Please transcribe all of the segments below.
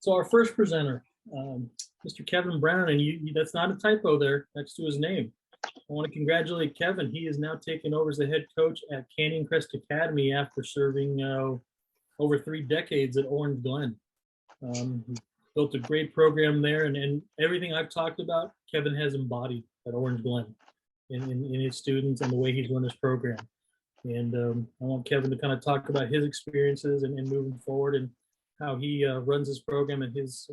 So our first presenter, Mr. Kevin Brown, and that's not a typo there next to his name. I want to congratulate Kevin. He is now taking over as the head coach at Crest Academy after serving over 3 decades at Orange Glen. He built a great program there, and everything I've talked about, Kevin has embodied at Orange Glen in his students and the way he's run his program. And I want Kevin to kind of talk about his experiences and moving forward and how he runs his program and his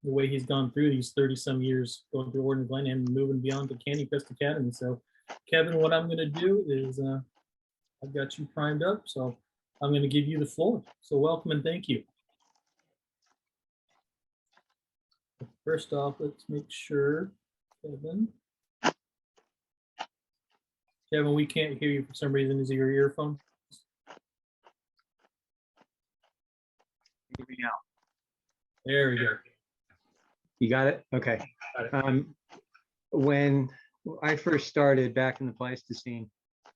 the way he's gone through these 30-some years going through Orange Glen and moving beyond to Crest Academy. So, Kevin, what I'm going to do is I've got you primed up, so I'm going to give you the floor. So welcome and thank you. First off, let's make sure, Kevin, we can't hear you for some reason. Is it your earphone? Hear me now. There we go. You got it? Okay. When I first started back in the Pleistocene,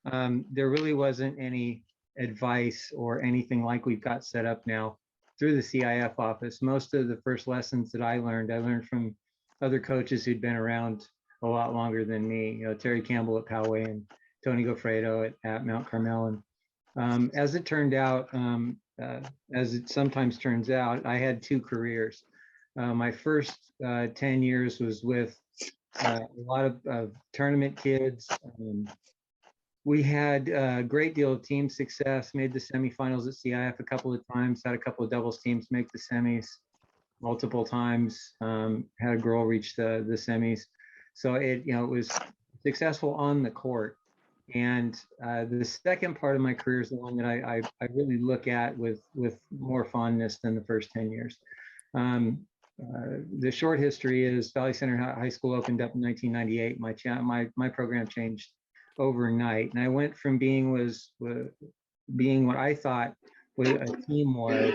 there really wasn't any advice or anything like we've got set up now through the CIF office. Most of the first lessons that I learned from other coaches who'd been around a lot longer than me. You know, Terry Campbell at Poway and Tony Goffredo at Mount Carmel. And as it turned out, as it sometimes turns out, I had 2 careers. My first 10 years was with a lot of tournament kids. We had a great deal of team success, made the semifinals at CIF a couple of times, had a couple of doubles teams make the semis multiple times, had a girl reach the semis. So it was successful on the court. And the second part of my career is the one that I really look at with more fondness than the first 10 years. The short history is Valley Center High School opened up in 1998. My program changed overnight, and I went from being what I thought was a team was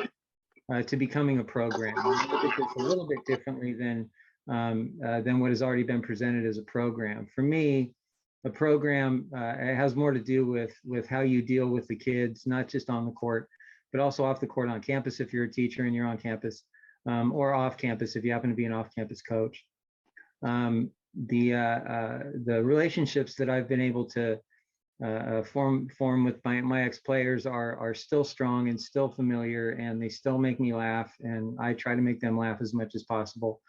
to becoming a program. I look at this a little bit differently than what has already been presented as a program. For me, a program it has more to do with how you deal with the kids, not just on the court, but also off the court on campus if you're a teacher and you're on campus, or off campus if you happen to be an off-campus coach. The relationships that I've been able to form with my ex-players are still strong and still familiar, and they still make me laugh, and I try to make them laugh as much as possible.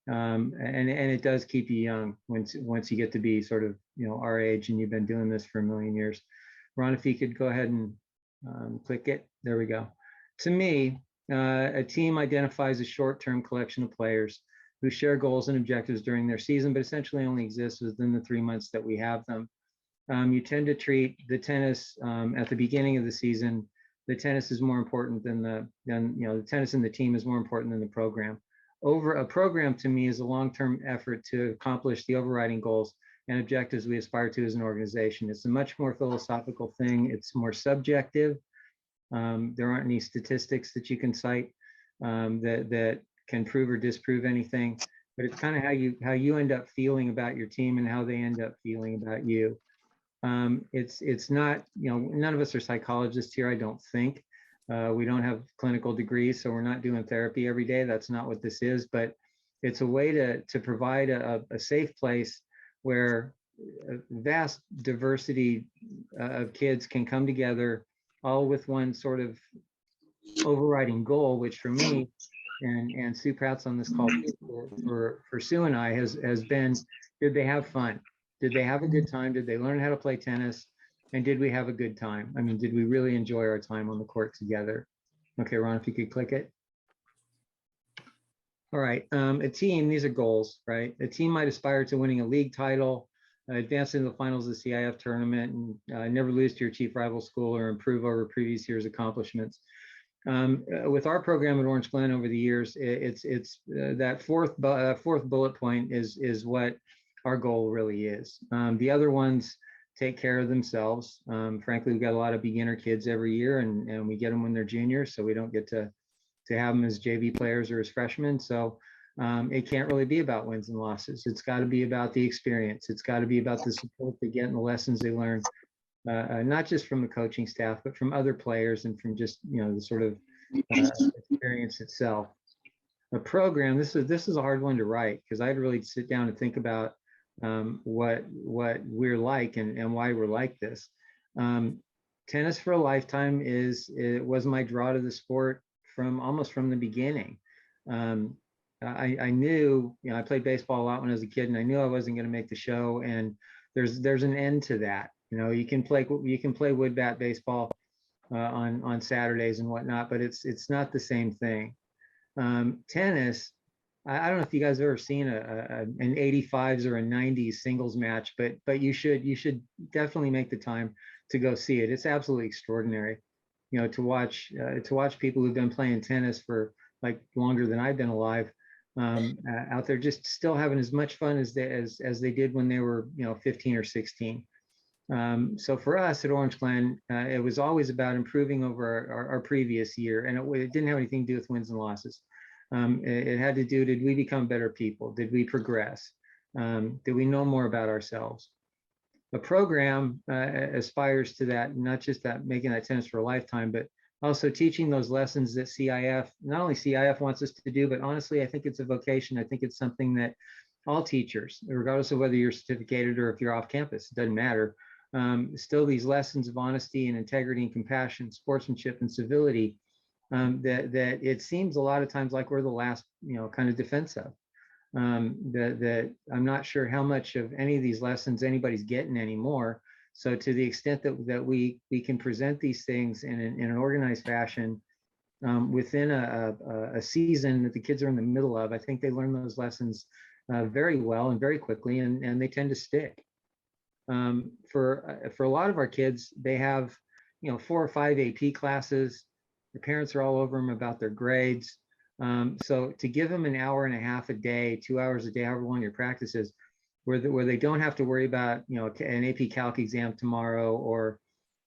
And it does keep you young once you get to be sort of our age and you've been doing this for a million years. Ron, if you could go ahead and click it. There we go. To me, a team identifies a short-term collection of players who share goals and objectives during their season, but essentially only exist within the 3 months that we have them. You tend to treat the tennis at the beginning of the season. The tennis is more important than the tennis and the team is more important than the program. A program to me is a long-term effort to accomplish the overriding goals and objectives we aspire to as an organization. It's a much more philosophical thing. It's more subjective. There aren't any statistics that you can cite that can prove or disprove anything, but it's kind of how you end up feeling about your team and how they end up feeling about you. It's not, none of us are psychologists here, I don't think. We don't have clinical degrees, so we're not doing therapy every day. That's not what this is, but it's a way to provide a safe place where a vast diversity of kids can come together, all with one sort of overriding goal, which for me, and Sue Pratt's on this call for Sue and I has been, did they have fun? Did they have a good time? Did they learn how to play tennis? And did we have a good time? I mean, did we really enjoy our time on the court together? Okay, Ron, if you could click it. All right, a team, these are goals, right? A team might aspire to winning a league title, advance into the finals of the CIF tournament, and never lose to your chief rival school or improve over previous year's accomplishments. With our program at Orange Glen over the years, it's that fourth bullet point is what our goal really is. The other ones take care of themselves. Frankly, we've got a lot of beginner kids every year, and we get them when they're juniors, so we don't get to have them as JV players or as freshmen. So it can't really be about wins and losses. It's got to be about the experience. It's got to be about the support they get and the lessons they learn, not just from the coaching staff, but from other players and from just the sort of experience itself. A program, this is a hard one to write because I'd really sit down and think about what we're like and why we're like this. Um, Tennis for a Lifetime it was my draw to the sport from almost from the beginning. Um, I knew, I played baseball a lot when I was a kid, and I knew I wasn't going to make the show. And there's an end to that. You can play wood bat baseball on Saturdays and whatnot, but it's not the same thing. Tennis, I don't know if you guys have ever seen an 85s or a 90s singles match, but you should definitely make the time to go see it. It's absolutely extraordinary, to watch people who've been playing tennis for like longer than I've been alive, out there just still having as much fun as they did when they were 15 or 16. So for us at Orange Glen, it was always about improving over our previous year, and it didn't have anything to do with wins and losses. It had to do, did we become better people? Did we progress? Did we know more about ourselves? The program aspires to that, not just that making that tennis for a lifetime, but also teaching those lessons that CIF, not only CIF wants us to do, but honestly, I think it's a vocation. I think it's something that all teachers, regardless of whether you're certificated or if you're off campus, it doesn't matter. Still these lessons of honesty and integrity and compassion, sportsmanship and civility, that it seems a lot of times like we're the last, kind of defense of. That I'm not sure how much of any of these lessons anybody's getting anymore. So to the extent that we can present these things in an organized fashion, within a season that the kids are in the middle of, I think they learn those lessons very well and very quickly, and they tend to stick. For a lot of our kids, they have 4 or 5 AP classes. Their parents are all over them about their grades. So to give them an hour and a half a day, 2 hours a day, however long your practice is, where they don't have to worry about an AP Calc exam tomorrow, or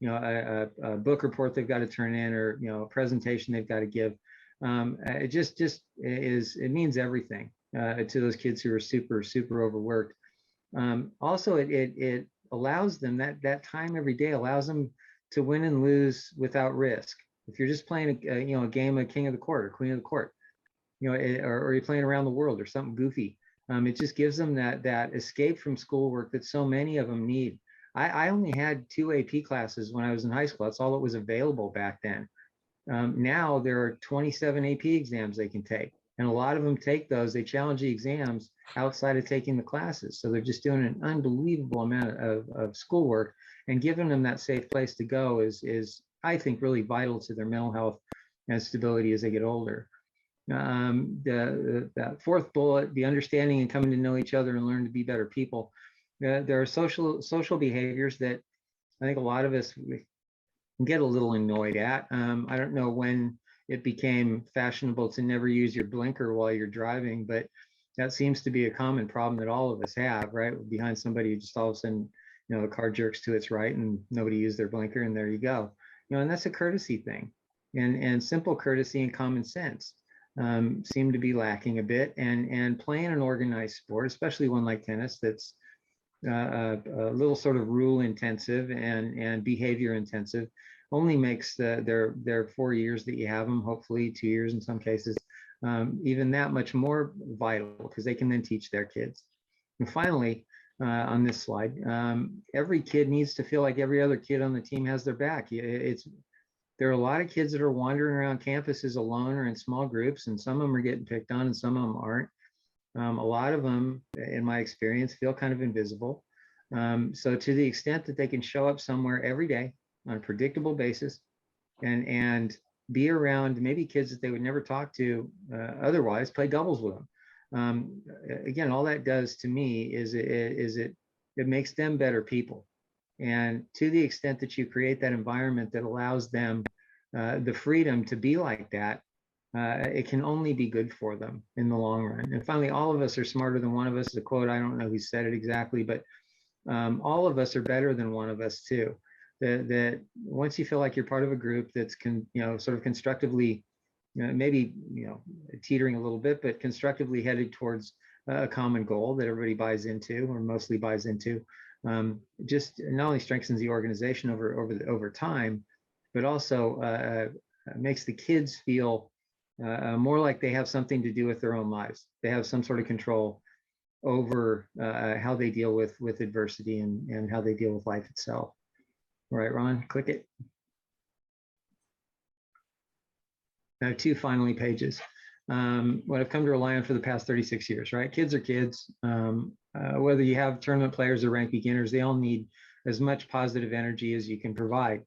a book report they've got to turn in, or a presentation they've got to give. It just is, it means everything to those kids who are super overworked. Also, it allows them that time every day allows them to win and lose without risk. If you're just playing a game of King of the Court or Queen of the Court, or you're playing around the world or something goofy, it just gives them that escape from schoolwork that so many of them need. I only had 2 AP classes when I was in high school. That's all that was available back then. Now there are 27 AP exams they can take, and a lot of them take those. They challenge the exams outside of taking the classes, so they're just doing an unbelievable amount of schoolwork, and giving them that safe place to go is I think really vital to their mental health and stability as they get older. That fourth bullet, the understanding and coming to know each other and learn to be better people. There are social behaviors that I think a lot of us get a little annoyed at. I don't know when it became fashionable to never use your blinker while you're driving, but that seems to be a common problem that all of us have, right? Behind somebody, just all of a sudden, the car jerks to its right and nobody used their blinker, and there you go. And that's a courtesy thing, and simple courtesy and common sense seem to be lacking a bit. And playing an organized sport, especially one like tennis, that's a little sort of rule intensive and behavior intensive, only makes their 4 years that you have them, hopefully 2 years in some cases, even that much more vital, because they can then teach their kids. And finally, on this slide, every kid needs to feel like every other kid on the team has their back. There are a lot of kids that are wandering around campuses alone or in small groups, and some of them are getting picked on and some of them aren't. A lot of them, in my experience, feel kind of invisible. So to the extent that they can show up somewhere every day on a predictable basis, and be around maybe kids that they would never talk to otherwise, play doubles with them. Again, all that does to me is it makes them better people. And to the extent that you create that environment that allows them the freedom to be like that, it can only be good for them in the long run. And finally, all of us are smarter than one of us. The quote, I don't know who said it exactly, but all of us are better than one of us too. That once you feel like you're part of a group that's sort of constructively, maybe teetering a little bit, but constructively headed towards a common goal that everybody buys into, or mostly buys into, just not only strengthens the organization over time, but also makes the kids feel more like they have something to do with their own lives. They have some sort of control over how they deal with adversity and how they deal with life itself. All right, Ron, click it. Now, two finally pages. What I've come to rely on for the past 36 years, right? Kids are kids. Whether you have tournament players or ranked beginners, they all need as much positive energy as you can provide.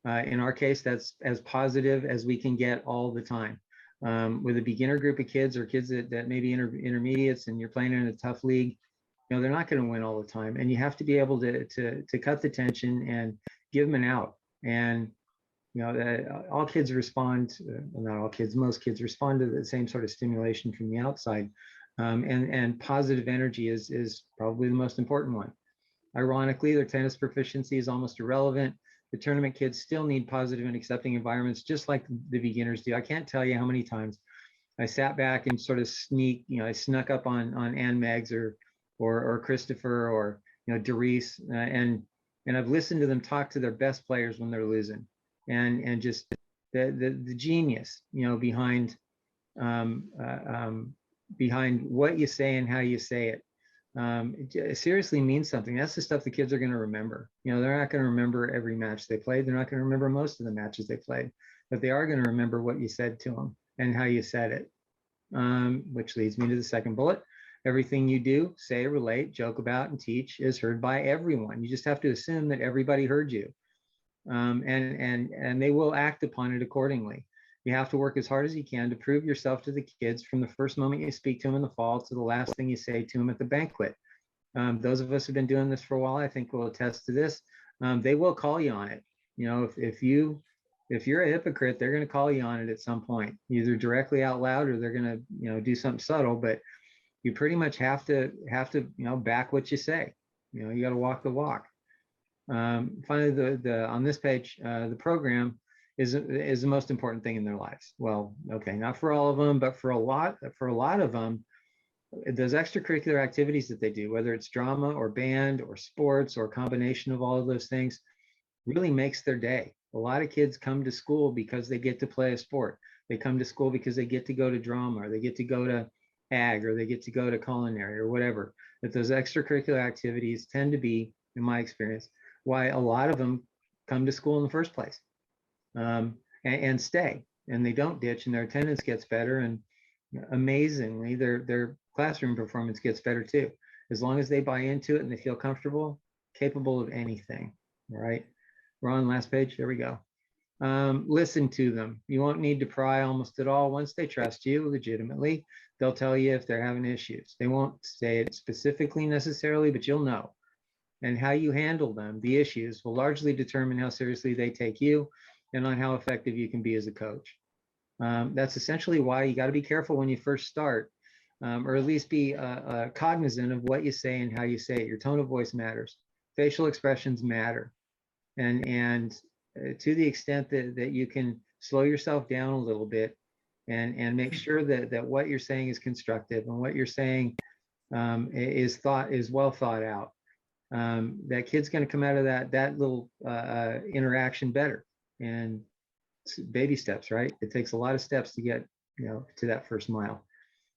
In our case, that's as positive as we can get all the time. With a beginner group of kids or kids that may be intermediates and you're playing in a tough league, you know, they're not going to win all the time. And you have to be able to cut the tension and give them an out. And, you know, all kids respond, not all kids, most kids respond to the same sort of stimulation from the outside. And positive energy is probably the most important one. Ironically, their tennis proficiency is almost irrelevant. The tournament kids still need positive and accepting environments, just like the beginners do. I can't tell you how many times I sat back and sort of I snuck up on Ann Meggs or Christopher or, you know, Doris, and I've listened to them talk to their best players when they're losing, and just the genius, you know, behind what you say and how you say it. It seriously means something. That's the stuff the kids are going to remember. You know, they're not going to remember every match they played. They're not going to remember most of the matches they played, but they are going to remember what you said to them and how you said it. Which leads me to the second bullet. Everything you do, say, relate, joke about, and teach is heard by everyone. You just have to assume that everybody heard you, and they will act upon it accordingly. You have to work as hard as you can to prove yourself to the kids from the first moment you speak to them in the fall to the last thing you say to them at the banquet. Those of us who've been doing this for a while, I think, will attest to this. They will call you on it. You know, if you're a hypocrite, they're going to call you on it at some point, either directly out loud or they're going to, you know, do something subtle. But you pretty much have to, you know, back what you say. You know, you got to walk the walk. Finally, on this page, the program is the most important thing in their lives. Well, okay, not for all of them, but for a lot of them, those extracurricular activities that they do, whether it's drama or band or sports or a combination of all of those things, really makes their day. A lot of kids come to school because they get to play a sport. They come to school because they get to go to drama, or they get to go to ag, or they get to go to culinary or whatever. But those extracurricular activities tend to be, in my experience, why a lot of them come to school in the first place. And stay, and they don't ditch, and their attendance gets better, and amazingly their classroom performance gets better too, as long as they buy into it and they feel comfortable, capable of anything. All right, we're on last page. There we go. Listen to them. You won't need to pry almost at all. Once they trust you legitimately, they'll tell you if they're having issues. They won't say it specifically necessarily, but you'll know. And how you handle them, the issues, will largely determine how seriously they take you and on how effective you can be as a coach. That's essentially why you got to be careful when you first start, or at least be cognizant of what you say and how you say it. Your tone of voice matters. Facial expressions matter. And to the extent that you can slow yourself down a little bit and make sure that what you're saying is constructive and what you're saying is well thought out, that kid's going to come out of that little interaction better. And baby steps, right? It takes a lot of steps to get, you know, to that first mile.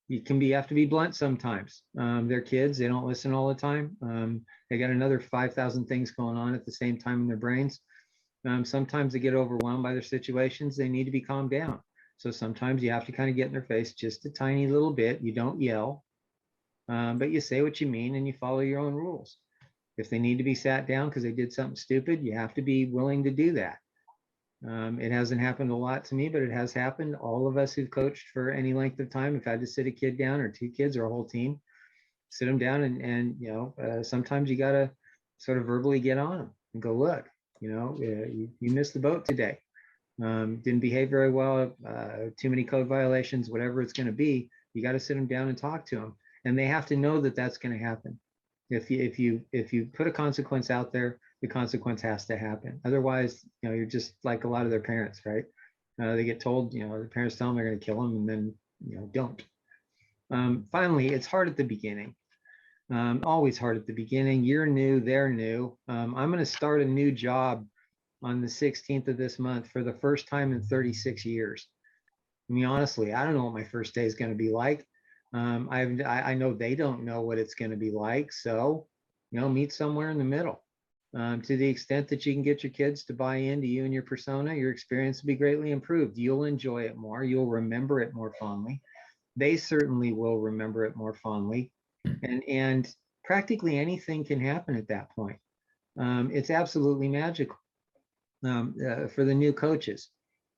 You have to be blunt sometimes. They're kids, they don't listen all the time. They got another 5,000 things going on at the same time in their brains. Sometimes they get overwhelmed by their situations. They need to be calmed down. So sometimes you have to kind of get in their face just a tiny little bit. You don't yell, but you say what you mean and you follow your own rules. If they need to be sat down because they did something stupid, you have to be willing to do that. It hasn't happened a lot to me, but it has happened. All of us who've coached for any length of time have had to sit a kid down, or two kids, or a whole team, sit them down, and you know, sometimes you got to sort of verbally get on them and go, look, you know, you missed the boat today. Didn't behave very well, too many code violations, whatever it's going to be. You got to sit them down and talk to them, and they have to know that that's going to happen. If you put a consequence out there, the consequence has to happen. Otherwise, you know, you're just like a lot of their parents, right? They get told, you know, the parents tell them they're going to kill them, and then, you know, don't. Finally, it's hard at the beginning. Always hard at the beginning. You're new, they're new. I'm going to start a new job on the 16th of this month for the first time in 36 years. I mean, honestly, I don't know what my first day is going to be like. I know they don't know what it's going to be like. So, meet somewhere in the middle. To the extent that you can get your kids to buy into you and your persona, your experience will be greatly improved. You'll enjoy it more. You'll remember it more fondly. They certainly will remember it more fondly. And practically anything can happen at that point. It's absolutely magical for the new coaches.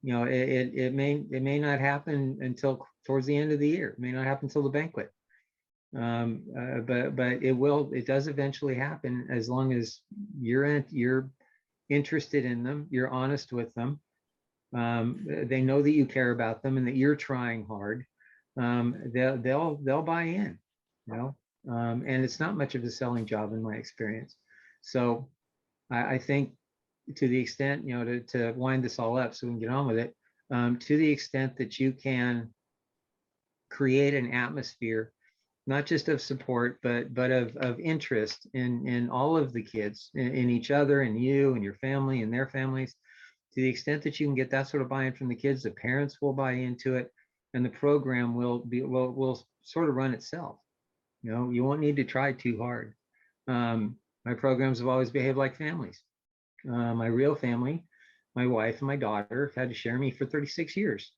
It may not happen until towards the end of the year. It may not happen until the banquet. But it does eventually happen as long as you're interested in them, you're honest with them. They know that you care about them and that you're trying hard. They'll buy in, and it's not much of a selling job in my experience. So I think, to the extent, to wind this all up so we can get on with it, to the extent that you can create an atmosphere, not just of support, but of interest in all of the kids, in each other, and you and your family and their families. To the extent that you can get that sort of buy-in from the kids, the parents will buy into it, and the program will sort of run itself. You won't need to try too hard. My programs have always behaved like families. My real family, my wife and my daughter, have had to share me for 36 years.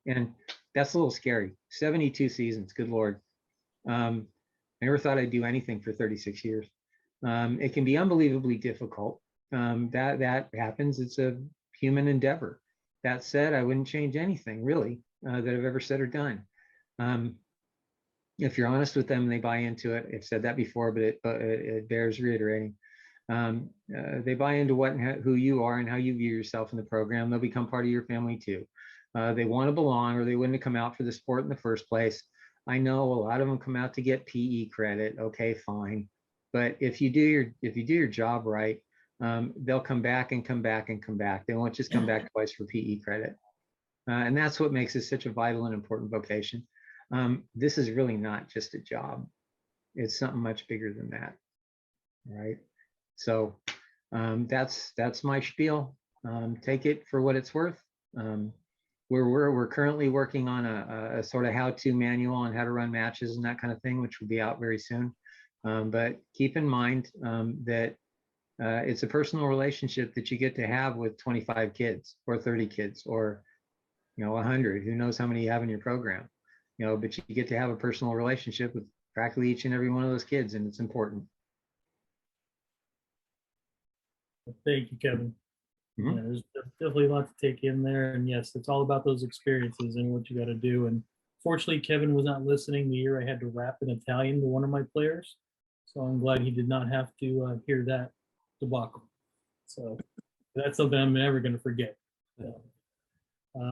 And that's a little scary. 72 seasons, good Lord. I never thought I'd do anything for 36 years. It can be unbelievably difficult. That happens. It's a human endeavor. That said, I wouldn't change anything really that I've ever said or done. If you're honest with them and they buy into it, I've said that before, but it bears reiterating. They buy into what and who you are and how you view yourself in the program. They'll become part of your family too. They want to belong, or they wouldn't have come out for the sport in the first place. I know a lot of them come out to get PE credit. Okay, fine. But if you do your job right, they'll come back and come back and come back. They won't just come back twice for PE credit. And that's what makes it such a vital and important vocation. This is really not just a job. It's something much bigger than that. Right. So that's my spiel. Take it for what it's worth. We're currently working on a sort of how-to manual on how to run matches and that kind of thing, which will be out very soon. But keep in mind that it's a personal relationship that you get to have with 25 kids or 30 kids or 100. Who knows how many you have in your program? But you get to have a personal relationship with practically each and every one of those kids, and it's important. Thank you, Kevin. Yeah, there's definitely a lot to take in there. And yes, it's all about those experiences and what you got to do. And fortunately, Kevin was not listening the year I had to rap in Italian to one of my players. So I'm glad he did not have to hear that debacle. So that's something I'm never going to forget. So,